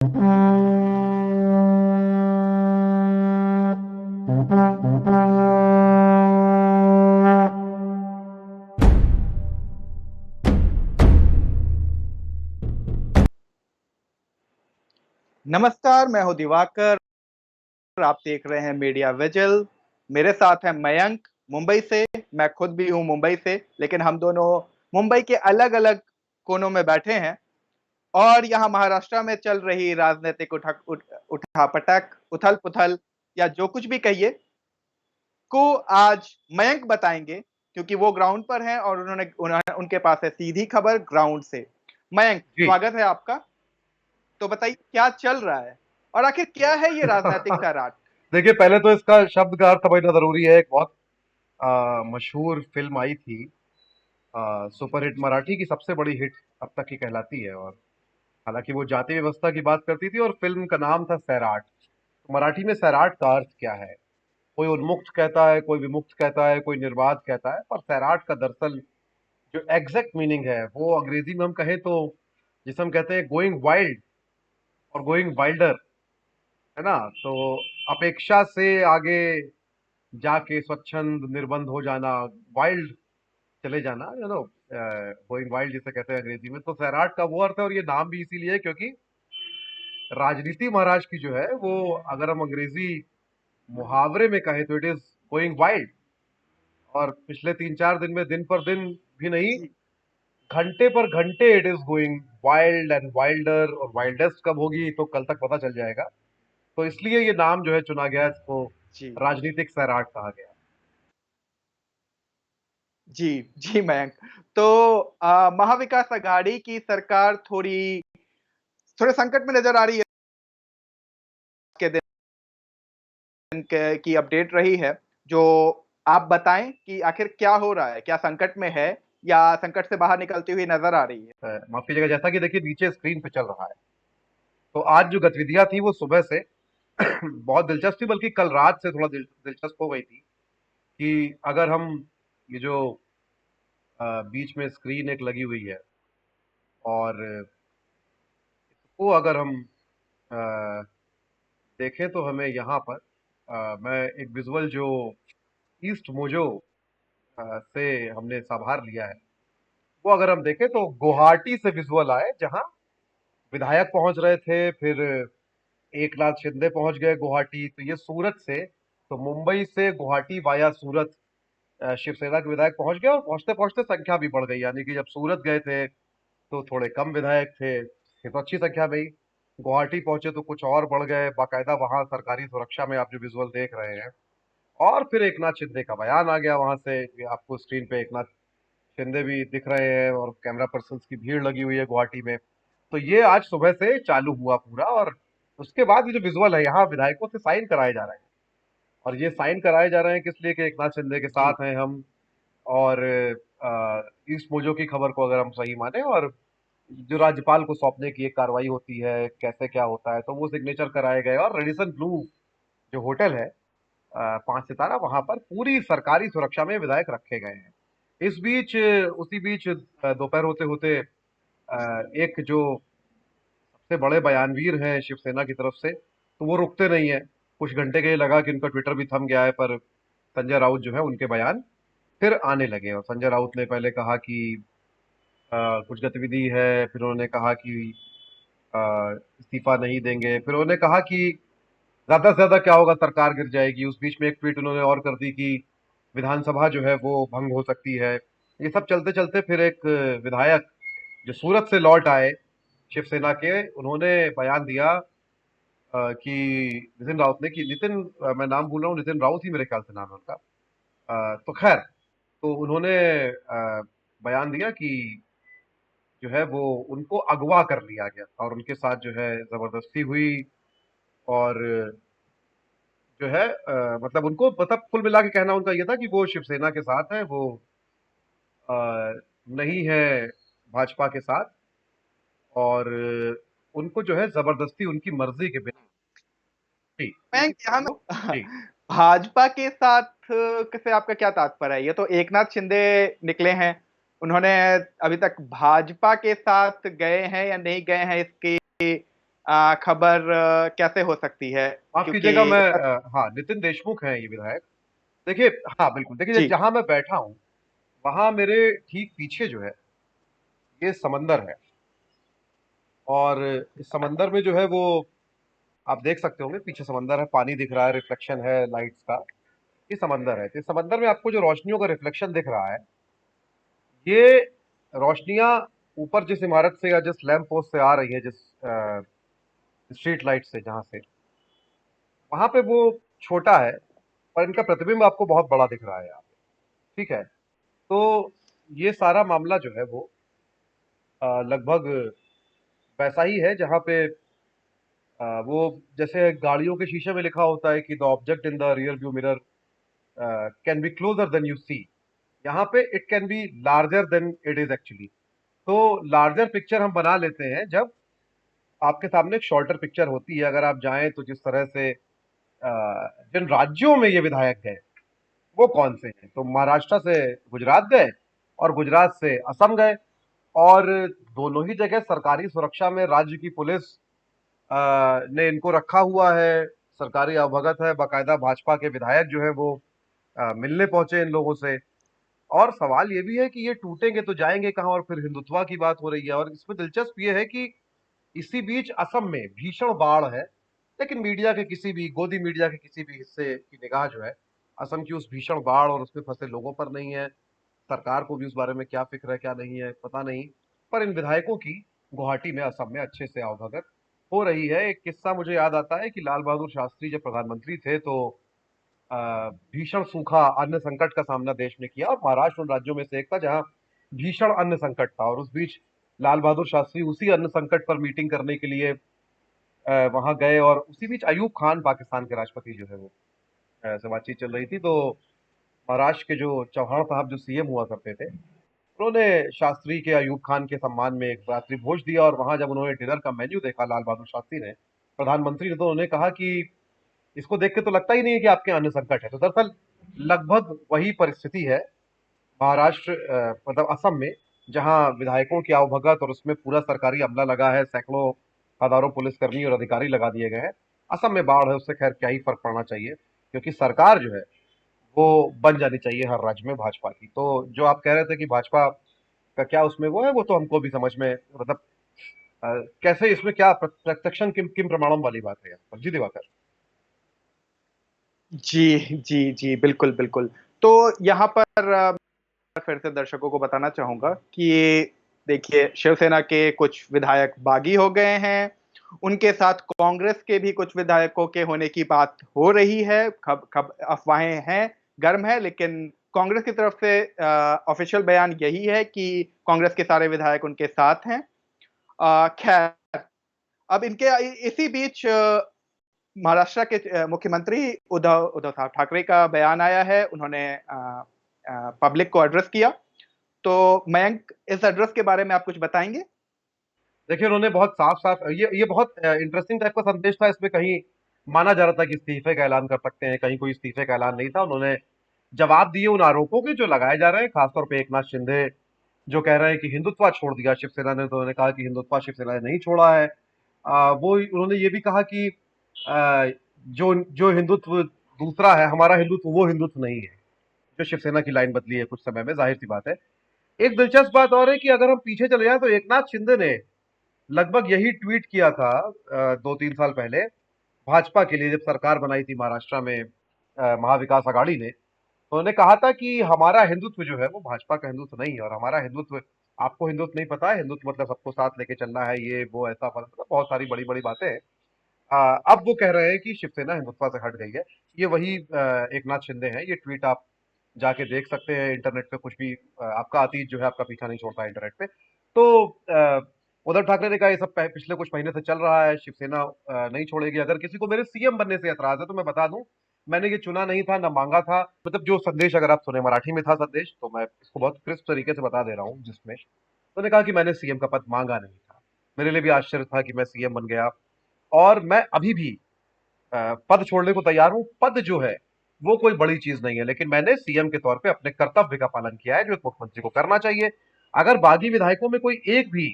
नमस्कार, मैं हूँ दिवाकर, आप देख रहे हैं मीडिया विजिल। मेरे साथ हैं मयंक मुंबई से, मैं खुद भी हूँ मुंबई से, लेकिन हम दोनों मुंबई के अलग-अलग कोनों में बैठे हैं और यहाँ महाराष्ट्र में चल रही राजनीतिक उठापटक, उथल-पुथल या जो कुछ भी कहिए, को आज मयंक बताएँगे क्योंकि वो ग्राउंड पर हैं और उनके पास है सीधी खबर ग्राउंड से। मयंक, जी। स्वागत है आपका। तो बताइए क्या चल रहा है? और आखिर क्या है ये राजनैतिक सैराट? देखिए, पहले तो इसका शब्द का अर्थ समझना ज़रूरी है। एक बहुत मशहूर फ़िल्म आई थी, सुपरहिट मराठी की सबसे बड़ी हिट अब तक की कहलाती है। और हालाँकि वो जाति व्यवस्था की बात करती थी और फ़िल्म का नाम था सैराट। तो मराठी में सैराट का अर्थ क्या है? कोई उन्मुक्त कहता है, कोई विमुक्त कहता है, कोई निर्बाध कहता है, पर सैराट का दरअसल जो एग्ज़ैक्ट मीनिंग है, वो अंग्रेज़ी में हम कहें तो जिसे हम कहते हैं गोइंग वाइल्ड और गोइंग वाइल्डर, है ना? तो अपेक्षा से आगे जाके स्वच्छंद निर्बंध हो जाना, वाइल्ड चले जाना, गोइंग वाइल्ड जिसे कहते हैं अंग्रेजी में। तो सैराट का वो अर्थ है और ये नाम भी इसीलिए है क्योंकि राजनीति महाराज की जो है वो, अगर हम अंग्रेजी मुहावरे में कहें तो इट इज गोइंग वाइल्ड। और पिछले 3-4 दिन में दिन पर दिन भी नहीं, जी। घंटे पर घंटे it is going wild and Wilder. और वाइल्डेस्ट कब होगी तो कल तक पता चल जाएगा। तो इसलिए ये नाम जो है चुना गया, इसको जी, राजनीतिक सैराट कहा गया। जी, जी मयंक। तो महाविकास आघाड़ी की सरकार थोड़े संकट में नज़र आ रही है के दिन के की अपडेट रही है, जो आप बताएँ कि आखिर क्या हो रहा है? क्या संकट में है या संकट से बाहर निकलती हुई नज़र आ रही है? माफ कीजिएगा, जैसा कि देखिए नीचे स्क्रीन पे चल रहा है, तो आज जो गतिविधियां थी वो सुबह से बहुत दिलचस्प थी, बल्कि कल रात से थोड़ा दिलचस्प हो गई थी। कि अगर हम ये जो बीच में स्क्रीन एक लगी हुई है, और इसको अगर हम अ, देखें तो हमें यहाँ पर मैं एक विजुअल जो ईस्ट मोजो से हमने साभार लिया है, वो अगर हम देखें तो गुवाहाटी से विजुअल आए, जहाँ विधायक पहुंच रहे थे, फिर एकनाथ शिंदे पहुंच गए गुवाहाटी। तो ये सूरत से, तो मुंबई से गुवाहाटी वाया सूरत शिवसेना के विधायक पहुंच गए। और पहुंचते पहुंचते संख्या भी बढ़ गई, यानी कि जब सूरत गए थे तो थोड़े कम विधायक थे, फिर तो अच्छी संख्या में ही गुवाहाटी पहुंचे तो कुछ और बढ़ गए। बाकायदा वहां सरकारी सुरक्षा में आप जो विजुअल देख रहे हैं। और फिर एकनाथ शिंदे का बयान आ गया वहां से, कि आपको स्क्रीन पे एकनाथ शिंदे भी दिख रहे हैं और कैमरा पर्सन की भीड़ लगी हुई है गुवाहाटी में। तो ये आज सुबह से चालू हुआ पूरा। और उसके बाद ये जो विजुअल है, यहाँ विधायकों से साइन कराए जा रहे हैं। और ये साइन कराए जा रहे हैं किस लिए? कि एकनाथ शिंदे के जी, साथ हैं हम। और ईस्ट मोजो की खबर को अगर हम सही माने, और जो राज्यपाल को सौंपने की एक कार्रवाई होती है, कैसे क्या होता है, तो वो सिग्नेचर कराए गए। और रेडिसन ब्लू जो होटल है, 5 सितारा, वहां पर पूरी सरकारी सुरक्षा में विधायक रखे गए हैं। इस बीच उसी बीच दोपहर होते होते एक जो सबसे बड़े बयानवीर हैं शिवसेना की तरफ से, तो वो रुकते नहीं है। कुछ घंटे के लिए लगा कि उनका ट्विटर भी थम गया है, पर संजय राउत जो है उनके बयान फिर आने लगे। और संजय राउत ने पहले कहा कि कुछ गतिविधि है, फिर उन्होंने कहा कि इस्तीफा नहीं देंगे, फिर उन्होंने कहा कि ज्यादा से ज्यादा क्या होगा, सरकार गिर जाएगी। उस बीच में एक ट्वीट उन्होंने और कर दी कि विधानसभा जो है वो भंग हो सकती है। ये सब चलते चलते फिर एक विधायक जो सूरत से लौट आए शिवसेना के, उन्होंने बयान दिया कि नितिन राउत ने, कि नितिन मैं नाम भूल रहा हूँ, नितिन राउत ही मेरे ख्याल से नाम है उनका। तो खैर, तो उन्होंने बयान दिया कि जो है वो उनको अगवा कर लिया गया और उनके साथ जो है जबरदस्ती हुई। और जो है मतलब उनको, मतलब कुल मिला के कहना उनका ये था कि वो शिवसेना के साथ है, वो अ, नहीं है भाजपा के साथ। और उनको जो है जबरदस्ती उनकी मर्जी के बिना। जी। मयंक यहाँ जी। भाजपा के साथ से आपका क्या तात्पर्य है? ये तो एकनाथ शिंदे निकले हैं। उन्होंने अभी तक भाजपा के साथ गए हैं या नहीं गए हैं इसकी खबर कैसे हो सकती है? माफ क्योंकि कीजिएगा, मैं हाँ, नितिन देशमुख हैं ये विधायक। देखिए, हाँ बिल्कुल, देखिए जी, जहां मैं बैठा हूँ वहां मेरे ठीक पीछे जो है ये समंदर है। और इस समंदर में जो है वो आप देख सकते होंगे, पीछे समंदर है, पानी दिख रहा है, रिफ्लेक्शन है लाइट्स का। ये समंदर है, तो इस समंदर में आपको जो रोशनियों का रिफ्लेक्शन दिख रहा है, ये रोशनियां ऊपर जिस इमारत से या जिस लैंप पोस्ट से आ रही है, जिस स्ट्रीट लाइट से, जहां से, वहां पे वो छोटा है, पर इनका प्रतिबिंब आपको बहुत बड़ा दिख रहा है यहाँ पे। ठीक है, तो ये सारा मामला जो है वो लगभग वैसा ही है जहाँ पे वो जैसे गाड़ियों के शीशे में लिखा होता है कि the object in the rear view mirror can be closer than you see. यहाँ पे it can be larger than it is actually. तो लार्जर पिक्चर हम बना लेते हैं जब आपके सामने एक शॉर्टर पिक्चर होती है। अगर आप जाएं तो जिस तरह से जिन राज्यों में ये विधायक गए वो कौन से हैं, तो महाराष्ट्र से गुजरात गए और गुजरात से असम गए। और दोनों ही जगह सरकारी सुरक्षा में राज्य की पुलिस ने इनको रखा हुआ है, सरकारी अवभगत है, बाकायदा भाजपा के विधायक जो है वो मिलने पहुंचे इन लोगों से। और सवाल ये भी है कि ये टूटेंगे तो जाएंगे कहां, और फिर हिंदुत्व की बात हो रही है। और इसमें दिलचस्प ये है कि इसी बीच असम में भीषण बाढ़ है, लेकिन मीडिया के किसी भी गोदी मीडिया के किसी भी हिस्से की निगाह जो है असम की उस भीषण बाढ़ और उसमें फंसे लोगों पर नहीं है। सरकार को भी उस बारे में क्या फिक्र है क्या नहीं है पता नहीं, पर इन विधायकों की गुवाहाटी में असम में अच्छे से अवभगत हो रही है। एक किस्सा मुझे याद आता है कि लाल बहादुर शास्त्री जब प्रधानमंत्री थे तो भीषण सूखा, अन्न संकट का सामना देश ने किया, और महाराष्ट्र उन राज्यों में से एक था जहां भीषण अन्न संकट था। और उस बीच लाल बहादुर शास्त्री उसी अन्न संकट पर मीटिंग करने के लिए वहां गए, और उसी बीच अयूब खान पाकिस्तान के राष्ट्रपति जो है वो से बातचीत चल रही थी। तो महाराष्ट्र के जो चौहान साहब जो सीएम हुआ करते थे, उन्होंने शास्त्री के अयूब खान के सम्मान में एक रात्रि भोज दिया। और वहां जब उन्होंने डिनर का मेन्यू देखा लाल बहादुर शास्त्री ने, प्रधानमंत्री ने, तो उन्होंने कहा कि इसको देख के तो लगता ही नहीं है कि आपके अन्न संकट है। तो दरअसल लगभग वही परिस्थिति है महाराष्ट्र, मतलब असम में, जहां विधायकों की आवभगत और उसमें पूरा सरकारी अमला लगा है, सैकड़ों हजारों पुलिसकर्मी और अधिकारी लगा दिए गए हैं। असम में बाढ़ है, उससे खैर क्या ही फर्क पड़ना चाहिए, क्योंकि सरकार जो है वो बन जानी चाहिए हर राज्य में भाजपा की। तो जो आप कह रहे थे कि भाजपा का क्या उसमें वो है, वो तो हमको भी समझ में, मतलब कैसे इसमें क्या प्रत्यक्षण किम किम प्रमाणम वाली बात है यहाँ पर। जी दिवाकर। जी, जी, जी, बिल्कुल, बिल्कुल। तो यहाँ पर फिर से दर्शकों को बताना चाहूँगा कि देखिए, शिवसेना के कुछ विधायक बागी हो गए हैं, उनके साथ कांग्रेस के भी कुछ विधायकों के होने की बात हो रही है, खब खब अफ़वाहें हैं, गर्म है, लेकिन कांग्रेस की तरफ से ऑफ़िशियल बयान यही है कि कांग्रेस के सारे विधायक उनके साथ हैं। खैर, अब इनके इसी बीच महाराष्ट्र के मुख्यमंत्री उद्धव उद्धव साहब ठाकरे का बयान आया है, उन्होंने पब्लिक को एड्रेस किया। तो मयंक, इस एड्रेस के बारे में आप कुछ बताएँगे? देखिए, उन्होंने बहुत साफ-साफ, ये बहुत इंटरेस्टिंग टाइप का संदेश था। इसमें कहीं माना जा रहा था कि इस्तीफे का ऐलान कर सकते हैं, कहीं कोई इस्तीफे का ऐलान नहीं था। उन्होंने जवाब दिए उन आरोपों के जो लगाए जा रहे हैं, खासतौर पे एकनाथ शिंदे जो कह रहे हैं कि हिंदुत्व छोड़ दिया शिवसेना ने। तो उन्होंने कहा कि हिंदुत्व शिवसेना ने नहीं छोड़ा है। वो उन्होंने ये भी कहा कि जो जो हिंदुत्व दूसरा है, हमारा हिंदुत्व वो हिंदुत्व नहीं है। जो शिवसेना की लाइन बदली है कुछ समय में, जाहिर सी बात है। एक दिलचस्प बात और है कि अगर हम पीछे चले जाएं तो एकनाथ शिंदे ने लगभग यही ट्वीट किया था 2-3 साल पहले भाजपा के लिए, जब सरकार बनाई थी महाराष्ट्र में महाविकास आघाड़ी ने। तो उन्होंने कहा था कि हमारा हिंदुत्व जो है वो भाजपा का हिंदुत्व नहीं है, और हमारा हिंदुत्व आपको हिंदुत्व नहीं पता है, हिंदुत्व मतलब सबको साथ लेके चलना है, ये वो ऐसा, मतलब बहुत सारी बड़ी बड़ी बातें हैं। अब वो कह रहे हैं कि शिवसेना हिंदुत्व से हट गई है। ये वही एकनाथ शिंदे हैं। ये ट्वीट आप जाके देख सकते हैं इंटरनेट पे, कुछ भी आपका अतीत जो है आपका पीछा नहीं छोड़ता है इंटरनेट पे। तो उद्धव ठाकरे ने कहा ये सब पिछले कुछ महीने से चल रहा है, शिवसेना नहीं छोड़ेगी। अगर किसी को मेरे सीएम बनने से एतराज है तो मैं बता दूं, मैंने ये चुना नहीं था, ना मांगा था। मतलब जो संदेश, अगर आप सुने, मराठी में था संदेश, तो मैं इसको बहुत क्रिस्प तरीके से बता दे रहा हूँ, जिसमें उन्होंने कहा कि मैंने सीएम का पद मांगा नहीं था। मेरे लिए भी आश्चर्य था कि मैं सीएम बन गया, और मैं अभी भी पद छोड़ने को तैयार हूं। पद जो है वो कोई बड़ी चीज नहीं है, लेकिन मैंने सीएम के तौर पे अपने कर्तव्य का पालन किया है, जो एक मुख्यमंत्री को करना चाहिए। अगर बागी विधायकों में कोई एक भी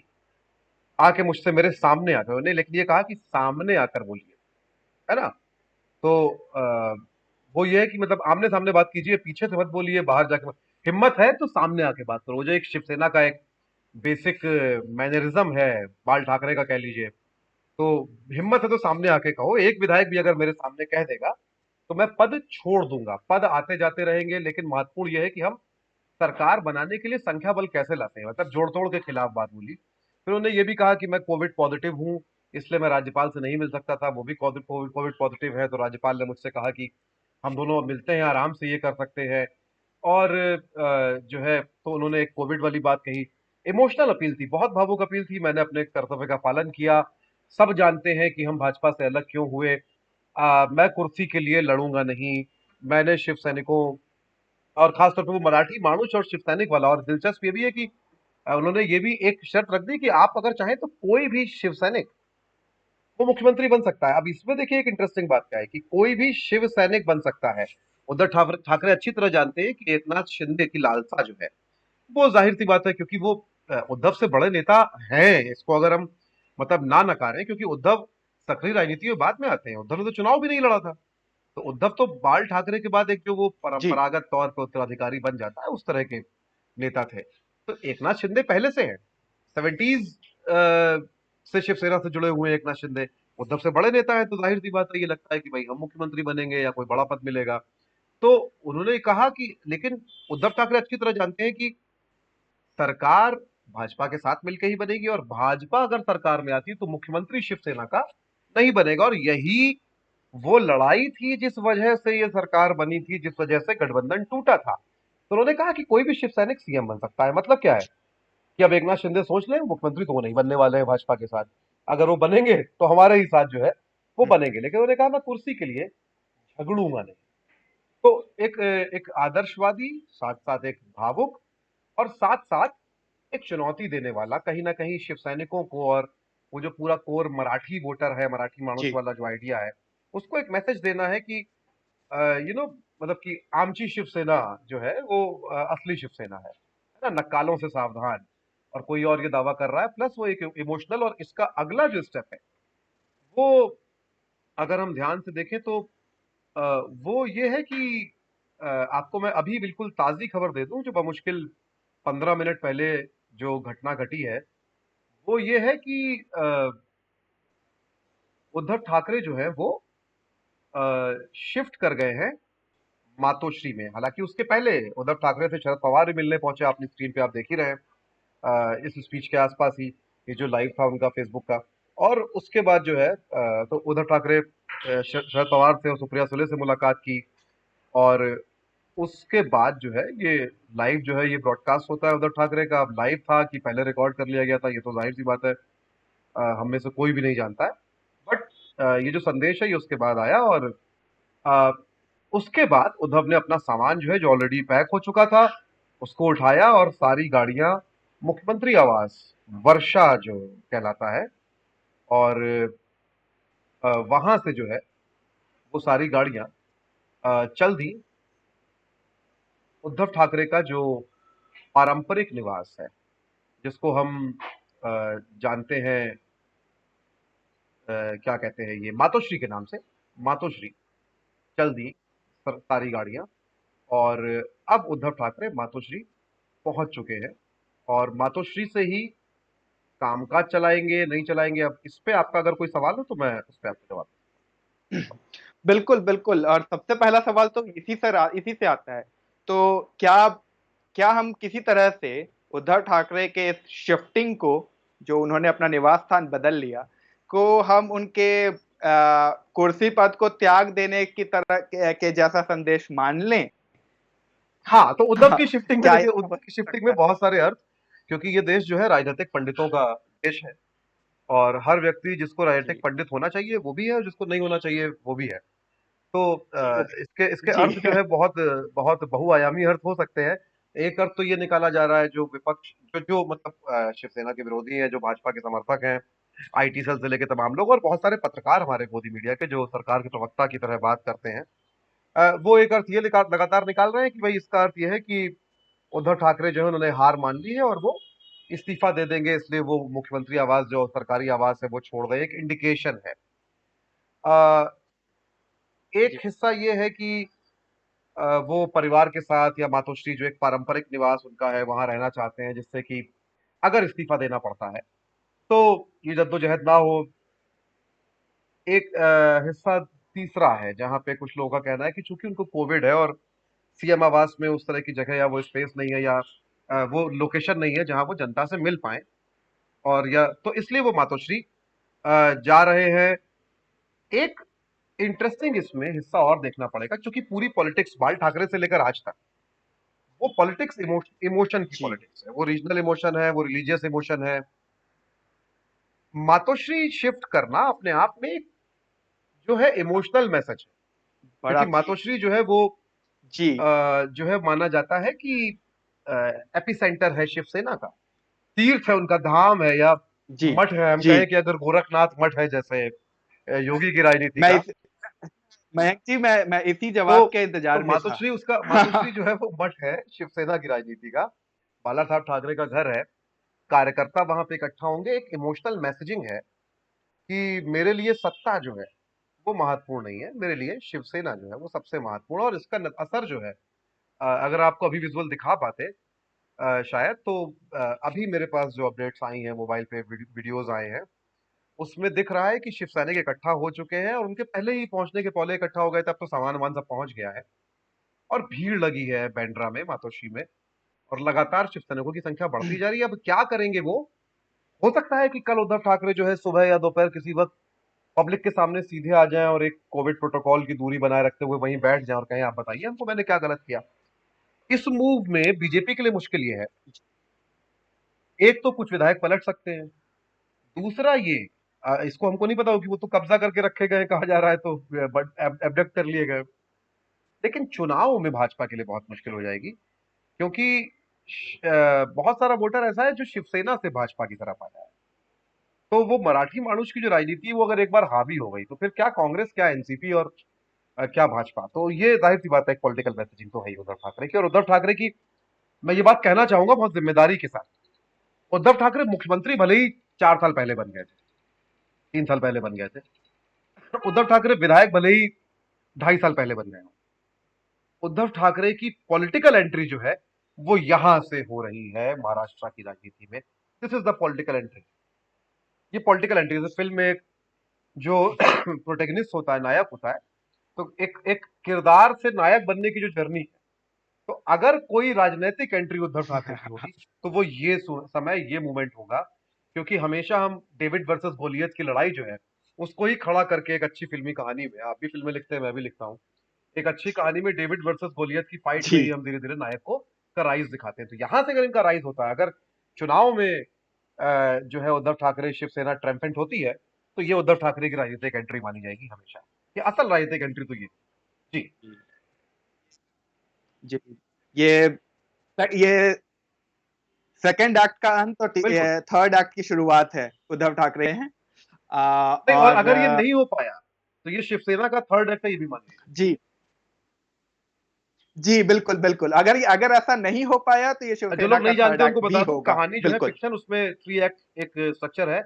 आके मुझसे मेरे सामने आकर, उन्होंने लेकिन ये कहा कि सामने आकर बोलिए, है ना। तो वो ये है कि मतलब आमने सामने बात कीजिए, पीछे से मत बोलिए, बाहर जाके मत। हिम्मत है तो सामने आके बात करो। वो जो एक शिवसेना का एक बेसिक मैनरिज्म है, बाल ठाकरे का कह लीजिए, तो हिम्मत है तो सामने आके कहो। एक विधायक भी अगर मेरे सामने कह देगा तो मैं पद छोड़ दूंगा। पद आते जाते रहेंगे, लेकिन महत्वपूर्ण यह है कि हम सरकार बनाने के लिए संख्या बल कैसे लाते हैं, मतलब जोड़ तोड़ के खिलाफ बात बोली। फिर उन्होंने ये भी कहा कि मैं कोविड पॉजिटिव हूं, इसलिए मैं राज्यपाल से नहीं मिल सकता था। वो भी कोविड कोविड पॉजिटिव है, तो राज्यपाल ने मुझसे कहा कि हम दोनों मिलते हैं, आराम से ये कर सकते हैं। और जो है, तो उन्होंने एक कोविड वाली बात कही। इमोशनल अपील थी, बहुत भावुक अपील थी। मैंने अपने कर्तव्य का पालन किया। सब जानते हैं कि हम भाजपा से अलग क्यों हुए। मैं कुर्सी के लिए लड़ूंगा नहीं। मैंने शिव सैनिकों, और खासतौर पर वो मराठी मानुष और शिव सैनिक वाला, और दिलचस्प ये भी है कि उन्होंने ये भी एक शर्त रख दी कि आप अगर चाहें तो कोई भी शिव सैनिक वो मुख्यमंत्री बन सकता है। अब इसमें देखिए एक इंटरेस्टिंग बात क्या है कि कोई भी शिव सैनिक बन सकता है। उद्धव ठाकरे अच्छी तरह जानते हैं कि एकनाथ शिंदे की लालसा जो है, वो जाहिर सी बात है, क्योंकि वो उद्धव से बड़े नेता हैं। इसको अगर हम मतलब ना नकारें, क्योंकि उद्धव सक्रिय राजनीति में बाद में आते हैं। उद्धव ने तो चुनाव भी नहीं लड़ा था। तो उद्धव तो बाल ठाकरे के बाद एक जो वो जी। परंपरागत तौर पर उत्तराधिकारी बन जाता है, उस तरह के नेता थे। तो एकनाथ शिंदे पहले से हैं, 70s से शिवसेना से जुड़े हुए हैं एकनाथ शिंदे। उद्धव से बड़े नेता है, तो जाहिर सी बात है, ये लगता है कि भाई हम मुख्यमंत्री बनेंगे या कोई बड़ा पद मिलेगा। तो उन्होंने कहा कि, लेकिन उद्धव ठाकरे अच्छी तरह जानते हैं कि सरकार भाजपा के साथ मिलकर ही बनेगी, और भाजपा अगर सरकार में आती तो मुख्यमंत्री शिवसेना का नहीं बनेगा। और यही वो लड़ाई थी जिस वजह से ये सरकार बनी थी, जिस वजह से गठबंधन टूटा था। तो उन्होंने कहा कि कोई भी शिव सैनिक सीएम बन सकता है। मतलब क्या है कि अब एकनाथ शिंदे सोच लें, मुख्यमंत्री तो वो नहीं बनने वाले हैं भाजपा के साथ। अगर वो बनेंगे तो हमारे ही साथ जो है वो हम्म। बनेंगे। लेकिन उन्होंने कहा मैं कुर्सी के लिए झगड़ूंगा नहीं। तो एक एक आदर्शवादी, साथ साथ एक भावुक, और साथ साथ एक चुनौती देने वाला, कहीं ना कहीं शिव सैनिकों को, और वो जो पूरा कोर मराठी वोटर है, मराठी मानुष जी। वाला जो आइडिया है, उसको एक मैसेज देना है कि यू नो मतलब कि आमची शिवसेना जो है वो असली शिवसेना है ना, नक्कालों से सावधान। और कोई और ये दावा कर रहा है, प्लस वो एक इमोशनल। और इसका अगला जो स्टेप है वो, अगर हम ध्यान से देखें तो अ, वो ये है कि आपको मैं अभी बिल्कुल ताजी खबर दे दूं, जो बमुश्किल 15 मिनट पहले जो घटना घटी है, वो ये है कि उद्धव ठाकरे जो है वो शिफ्ट कर गए हैं मातोश्री में। हालांकि उसके पहले उद्धव ठाकरे से शरद पवार भी मिलने पहुंचे, अपनी स्क्रीन पे आप देख ही रहे हैं, इस स्पीच के आसपास ही ये जो लाइव था उनका फेसबुक का। और उसके बाद जो है तो उद्धव ठाकरे शरद पवार से और सुप्रिया सुले से मुलाकात की। और उसके बाद जो है ये लाइव जो है ये ब्रॉडकास्ट होता है उद्धव ठाकरे का। अब लाइव था कि पहले रिकॉर्ड कर लिया गया था, ये तो जाहिर सी बात है, हम में से कोई भी नहीं जानता है। बट ये जो संदेश है ये उसके बाद आया। और अ, उसके बाद उद्धव ने अपना सामान जो है, जो ऑलरेडी पैक हो चुका था, उसको उठाया और सारी गाड़ियां मुख्यमंत्री आवास, वर्षा जो कहलाता है, और वहां से जो है वो सारी गाड़ियां चल दी उद्धव ठाकरे का जो पारंपरिक निवास है, जिसको हम जानते हैं, क्या कहते हैं, ये मातोश्री के नाम से, मातोश्री। चल दी सारी गाड़ियां। और अब उद्धव ठाकरे मातोश्री पहुंच चुके हैं, और मातोश्री से ही कामकाज चलाएंगे, नहीं चलाएंगे। अब इस पे आपका अगर कोई सवाल हो तो मैं उस पे आपको जवाब। बिल्कुल, बिल्कुल। और सबसे पहला सवाल तो इसी से आता है। तो क्या क्या हम किसी तरह से उद्धव ठाकरे के शिफ्टिंग को, जो उन्होंने अपना निवास स्थान बदल लिया, को हम उनके कुर्सी पद को त्याग देने की तरह के जैसा संदेश मान लें? हाँ, तो उद्धव की शिफ्टिंग में क्या देखिए, ऐसा हो उद्धव की शिफ्टिंग में सकता है? बहुत सारे अर्थ, क्योंकि ये देश जो है राजनीतिक पंडितों का देश है। और हर व्यक्ति जिसको राजनीतिक जी। पंडित होना चाहिए वो भी है, और जिसको नहीं होना चाहिए वो भी है। तो इसके इसके जी। अर्थ जो है बहुत बहुत बहुआयामी अर्थ हो सकते हैं। एक अर्थ तो ये निकाला जा रहा है, जो विपक्ष, जो मतलब शिवसेना के विरोधी हैं, जो भाजपा के समर्थक हैं, आईटी सेल से लेके तमाम लोग, और बहुत सारे पत्रकार हमारे गोदी मीडिया के, जो सरकार के प्रवक्ता की तरह बात करते हैं, वो एक अर्थ ये लगातार निकाल रहे हैं कि भाई इसका अर्थ ये है कि उद्धव ठाकरे जो है उन्होंने हार मान ली है, और वो इस्तीफा दे देंगे, इसलिए वो मुख्यमंत्री आवास जो सरकारी आवास है वो छोड़ रहे हैं, एक इंडिकेशन है। एक जी, हिस्सा ये है कि वो परिवार के साथ या मातोश्री जो एक पारंपरिक निवास उनका है वहां रहना चाहते हैं, जिससे कि अगर इस्तीफा देना पड़ता है तो ये जद्दोजहद ना हो। एक हिस्सा तीसरा है जहां पे कुछ लोगों का कहना है कि चूंकि उनको कोविड है और सीएम आवास में उस तरह की जगह या वो स्पेस नहीं है या वो लोकेशन नहीं है जहां वो जनता से मिल पाए, और या तो इसलिए वो मातोश्री जा रहे हैं। एक इंटरेस्टिंग इसमें हिस्सा और देखना पड़ेगा, क्योंकि पूरी पॉलिटिक्स बाल ठाकरे से लेकर आज तक वो पॉलिटिक्स इमोशन की जी, पॉलिटिक्स है, वो रीजनल इमोशन है, वो रिलीजियस इमोशन है। मातोश्री शिफ्ट करना अपने आप में एक जो है इमोशनल मैसेज है, बड़ा क्योंकि मातोश्री जो है वो जी, जो है माना जाता है कि एपिसेंटर है शिवसेना का, तीर्थ है उनका, धाम है, या जी, मठ है। हम जी। कहें कि अगर गोरखनाथ मठ है जैसे योगी की राजनीति मैं का, इस मयंक जी, मैं इसी तो जवाब के इंतजार में था। मातोश्री जो है वो मठ है शिवसेना की राजनीति का। बाला साहब ठाकरे का घर है, कार्यकर्ता वहां पे इकट्ठा होंगे, एक इमोशनल मैसेजिंग है कि मेरे लिए सत्ता जो है वो महत्वपूर्ण नहीं है, मेरे लिए शिवसेना जो है वो सबसे महत्वपूर्ण। और इसका असर जो है, अगर आपको अभी विजुअल दिखा पाते शायद, तो अभी मेरे पास जो अपडेट्स आई हैं मोबाइल पे, वीडियोस आए हैं, उसमें दिख रहा है कि शिव सैनिक इकट्ठा हो चुके हैं, और उनके पहले ही पहुंचने के पहले इकट्ठा हो गए थे, अब तो सामान वामान सब पहुंच गया है और भीड़ लगी है बैंड्रा में, मातोश्री में, और लगातार शिव सैनिकों की संख्या बढ़ती जा रही है। अब क्या करेंगे वो? हो सकता है कि कल उद्धव ठाकरे जो है सुबह या दोपहर किसी वक्त पब्लिक के सामने सीधे आ जाएं और एक कोविड प्रोटोकॉल की दूरी बनाए रखते हुए वहीं बैठ जाएं और कहें आप बताइए हमको मैंने क्या गलत किया। इस मूव में बीजेपी के लिए मुश्किल ये है, एक तो कुछ विधायक पलट सकते हैं, दूसरा ये इसको हमको नहीं पता हो कि वो तो कब्जा करके रखे गए कहा जा रहा है, तो बट एबडक्ट कर लिए गए। लेकिन चुनाव में भाजपा के लिए बहुत मुश्किल हो जाएगी, क्योंकि बहुत सारा वोटर ऐसा है जो शिवसेना से भाजपा की तरफ आया है। तो वो मराठी मानुष की जो राजनीति है वो अगर एक बार हावी हो गई तो फिर क्या कांग्रेस, क्या एनसीपी, और क्या भाजपा। तो ये जाहिर सी बात है, एक पॉलिटिकल मैसेजिंग तो है ही उद्धव ठाकरे की। और उद्धव ठाकरे की मैं ये बात कहना चाहूंगा बहुत जिम्मेदारी के साथ, उद्धव ठाकरे मुख्यमंत्री भले ही 4 साल पहले बन गए थे, 3 साल पहले बन गए थे, उद्धव ठाकरे विधायक भले ही 2.5 साल पहले बन गए हो। उद्धव ठाकरे की पॉलिटिकल एंट्री जो है वो यहां से हो रही है महाराष्ट्र की राजनीति में। This is the political entry. ये पॉलिटिकल एंट्री जैसे फिल्म में जो प्रोटेगनिस्ट होता है, नायक होता है, तो एक एक किरदार से नायक बनने की जो जर्नी है, तो अगर कोई राजनीतिक एंट्री उद्धव ठाकरे की होगी तो वो ये समय, ये मूवमेंट होगा। क्योंकि हमेशा हम डेविड वर्सेस गोलियत की लड़ाई जो है उसको ही खड़ा करके एक अच्छी फिल्मी कहानी में, आप भी फिल्में लिखते हैं मैं भी लिखता हूँ, एक अच्छी कहानी में डेविड वर्सेस गोलियत की फाइट में ही जी, हम धीरे धीरे नायक को का राइज दिखाते हैं। तो यहां से अगर इनका राइज होता है, अगर चुनाव में जो है उद्धव ठाकरे शिवसेना ट्रम्पेंट होती है, तो ये उद्धव ठाकरे की राजनीतिक एंट्री मानी जाएगी हमेशा। ये असल राजनीतिक एंट्री तो ये। जी जी। ये ये सेकंड एक्ट का अंत और बिल्कुल। थर्ड एक्ट की शुरुआत है, उद्धव ठाकरे हैं। नहीं, और और अगर ये नहीं हो पाया तो ये शिवसेना का थर्ड एक्ट है, ये भी मानिए। जी, जी, बिल्कुल, बिल्कुल। अगर अगर ऐसा नहीं हो पाया तो ये जो शिवसेना लोग का नहीं थर्ड जानते उनको एक्ट भी बता दूं, होगा। कहानी जो है बिल्कुल। फिक्शन, उसमें 3 एक्ट एक स्ट्रक्चर है,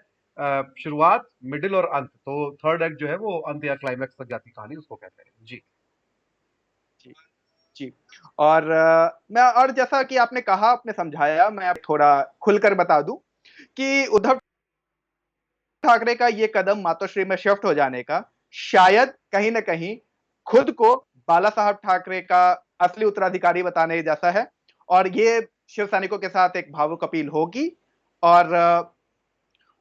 शुरुआत, मिडिल और अंत। तो थर्ड एक्ट जो है वो अंत या क्लाइमैक्स तक जाती कहानी, उसको कहते हैं। जी जी, जी। और मैं और जैसा कि आपने कहा, आपने समझाया, मैं अब थोड़ा खुलकर बता दूँ कि उद्धव ठाकरे का ये कदम मातोश्री में शिफ्ट हो जाने का, शायद कहीं न कहीं खुद को बाला साहब ठाकरे का असली उत्तराधिकारी बताने जैसा है, और ये शिव सैनिकों के साथ एक भावुक अपील होगी। और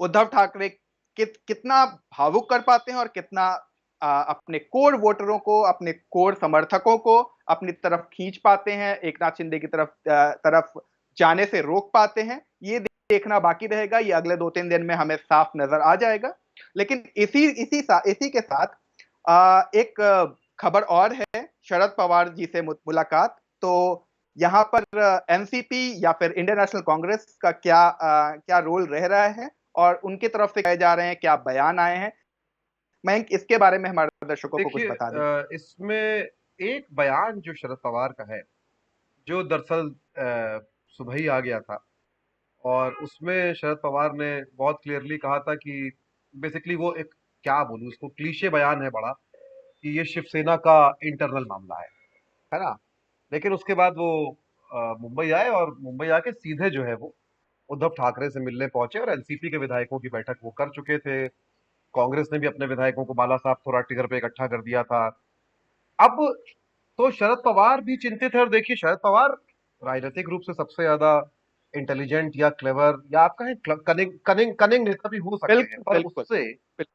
उद्धव ठाकरे कितना भावुक कर पाते हैं और कितना अपने कोर वोटरों को, अपने कोर समर्थकों को अपनी तरफ खींच पाते हैं, एकनाथ शिंदे की तरफ जाने से रोक पाते हैं, ये देखना बाकी रहेगा। ये अगले 2-3 दिन में हमें साफ नजर आ जाएगा। लेकिन इसी के साथ एक खबर और है, शरद पवार जी से मुलाकात। तो यहाँ पर एनसीपी या फिर इंडियन नेशनल कांग्रेस का क्या रोल रह रहा है और उनकी तरफ से कहे जा रहे हैं, क्या बयान आए हैं? मयंक, इसके बारे में हमारे दर्शकों को कुछ देखिए, बता दें। इसमें एक बयान जो शरद पवार का है, जो दरअसल सुबह ही आ गया था, और उसमें शरद पवार ने बहुत क्लियरली कहा था कि बेसिकली वो एक, क्या बोलूं उसको, क्लीशे बयान है बड़ा, कि ये शिवसेना का इंटरनल मामला है ना। लेकिन उसके बाद वो मुंबई आए और मुंबई आके सीधे जो है वो उद्धव ठाकरे से मिलने पहुंचे, और एनसीपी के विधायकों की बैठक वो कर चुके थे। कांग्रेस ने भी अपने विधायकों को बाला साहब थोड़ा टिगर पे इकट्ठा कर दिया था। अब तो शरद पवार भी चिंतित है, और देखिए शरद पवार राजनीतिक रूप से सबसे ज्यादा इंटेलिजेंट या क्लेवर, या आप कहें कनिंग कनिंग कनिंग नेता भी हो सकते हैं, बिल्कुल, पर बिल्कुल। उससे, बिल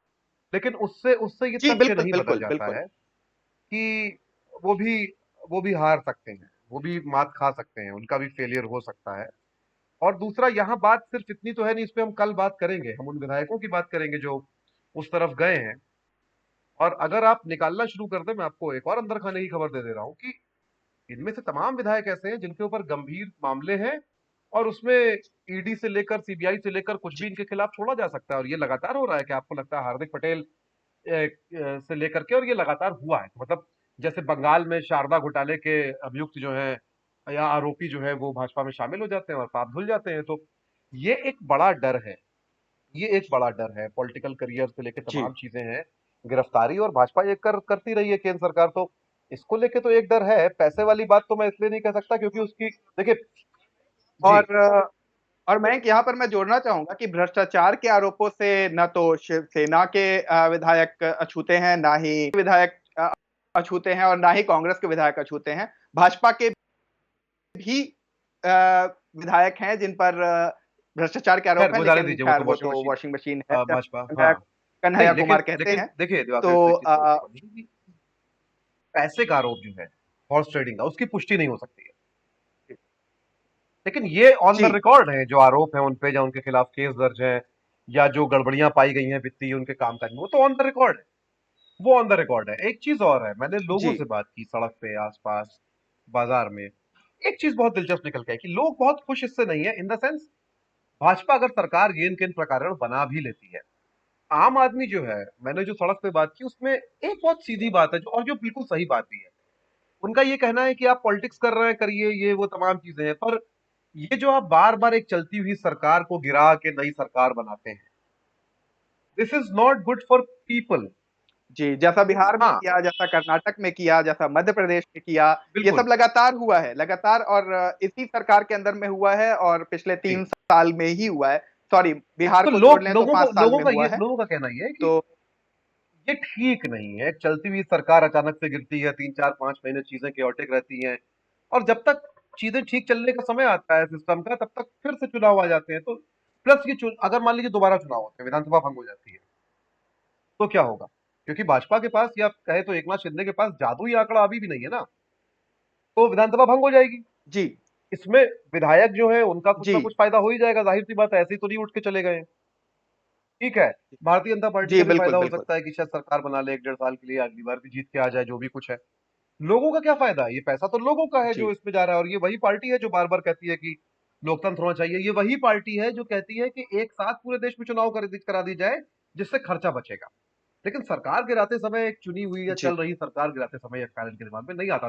लेकिन उससे उससे ये जी, तथ्य बिल्कुल, नहीं बदल बिल्कुल, जाता बिल्कुल। है कि वो भी वो भी हार सकते हैं, वो भी मात खा सकते हैं, उनका भी फेलियर हो सकता है। और दूसरा, यहाँ बात सिर्फ इतनी तो है नहीं, इस पे हम कल बात करेंगे, हम उन विधायकों की बात करेंगे जो उस तरफ गए हैं। और अगर आप निकालना शुरू कर दें, मैं आपको एक और अंदर खाने की खबर दे दे रहा हूँ कि इनमें से तमाम विधायक ऐसे हैं जिनके ऊपर गंभीर मामले हैं, और उसमें ईडी से लेकर सीबीआई से लेकर कुछ जी, भी इनके खिलाफ छोड़ा जा सकता है, और ये लगातार हो रहा है। कि आपको लगता है हार्दिक पटेल से लेकर के, और ये लगातार हुआ है, तो मतलब जैसे बंगाल में शारदा घोटाले के अभियुक्त जो हैं या आरोपी जो है वो भाजपा में शामिल हो जाते हैं और पाप धुल जाते हैं। तो ये एक बड़ा डर है, ये एक बड़ा डर है, पॉलिटिकल करियर से लेके जी, तमाम चीजें हैं, गिरफ्तारी, और भाजपा ये करती रही है केंद्र सरकार, तो इसको लेके तो एक डर है। पैसे वाली बात तो मैं इसलिए नहीं कह सकता क्योंकि उसकी, देखिए, जी, और और मैं यहाँ पर मैं जोड़ना चाहूँगा कि भ्रष्टाचार के आरोपों से ना तो शिवसेना के विधायक अछूते हैं, ना ही विधायक अछूते हैं और ना ही कांग्रेस के विधायक अछूते हैं। भाजपा के भी विधायक हैं जिन पर भ्रष्टाचार के खैर आरोप हैं, वो जाने लेकिन खैर खैर वो वो वॉशिंग तो मशीन, वॉशिंग मशीन है, भाजपा, हाँ। कन्हैया कन्हैया नहीं, कुमार लेकिन कहते लेकिन हैं। देखिए दिवाकर, तो एक चीज मैं कहूंगा कि पैसे का आरोप जो है हॉर्स ट्रेडिंग का, उसकी पुष्टि नहीं हो सकती है। लेकिन ये ऑन द जी, रिकॉर्ड है जो आरोप है उन पे, या उनके खिलाफ केस दर्ज है, या जो गड़बड़ियां पाई गई हैं वित्तीय उनके कामकाज में, वो तो ऑन द रिकॉर्ड है, वो ऑन द रिकॉर्ड है। एक चीज और है, मैंने लोगों जी, से बात की सड़क पे, आसपास, बाजार में, एक चीज बहुत दिलचस्प निकल के आई कि लोग बहुत खुश इससे नहीं है, इन द सेंस, भाजपा अगर सरकार ये इनके इन प्रकरण बना भी लेती है, आम आदमी जो है, मैंने जो सड़क पे बात की उसमें एक बहुत सीधी बात है, जो और जो बिल्कुल सही बात भी है। उनका ये कहना है कि आप पॉलिटिक्स कर रहे हैं, करिए, ये वो तमाम चीजें हैं, पर ये जो आप बार बार एक चलती हुई सरकार को गिरा के नई सरकार बनाते हैं, this is not good for people. जी, जैसा बिहार में हाँ, किया, जैसा कर्नाटक में किया, जैसा मध्य प्रदेश में किया, ये बिल्कुल। सब लगातार हुआ है, लगातार, और इसी सरकार के अंदर में हुआ है और पिछले जी, 3 साल में ही हुआ है। सॉरी, बिहार तो को जोड़ लें तो लोगों 5 को, साल में हुआ है। लोगों का कहना ये है कि तो ये ठीक नहीं है। एक चलती हुई सरकार अचानक से गिरती है, 3 4 5 महीने चीजें केओटिक रहती हैं, और जब तक चीजें ठीक चलने का समय आता है सिस्टम का, तब तक फिर से चुनाव आ जाते हैं। तो प्लस ये अगर मान लीजिए दोबारा चुनाव होते हैं, विधानसभा भंग हो जाती है, तो क्या होगा? क्योंकि भाजपा के पास, या कहे तो एकनाथ शिंदे के पास जादुई आंकड़ा अभी भी नहीं है ना, तो विधानसभा भंग हो जाएगी। जी, इसमें विधायक जो है उनका कुछ ना जी, कुछ फायदा हो ही जाएगा, जाहिर सी बात है, ऐसे ही तो नहीं उठ के चले गए। ठीक है, भारतीय जनता पार्टी जी, का भी बिल्कुल, फायदा हो बिल्कुल। सकता है कि शायद सरकार बना ले 1 1.5 साल के लिए, अगली बार भी जीत के आ जाए, जो भी कुछ है। लोगों का क्या फायदा है? ये पैसा तो लोगों का है जो जी, इसमें जा रहा है, और ये वही पार्टी है जो बार बार कहती है कि लोकतंत्र होना चाहिए। ये वही पार्टी है जो कहती है कि एक साथ पूरे देश में चुनाव करा दी जाए, जिससे खर्चा बचेगा। लेकिन सरकार गिराते समय, एक चुनी हुई या जी, चल रही सरकार गिराते समय, एक ख्याल के दिमाग में नहीं आता।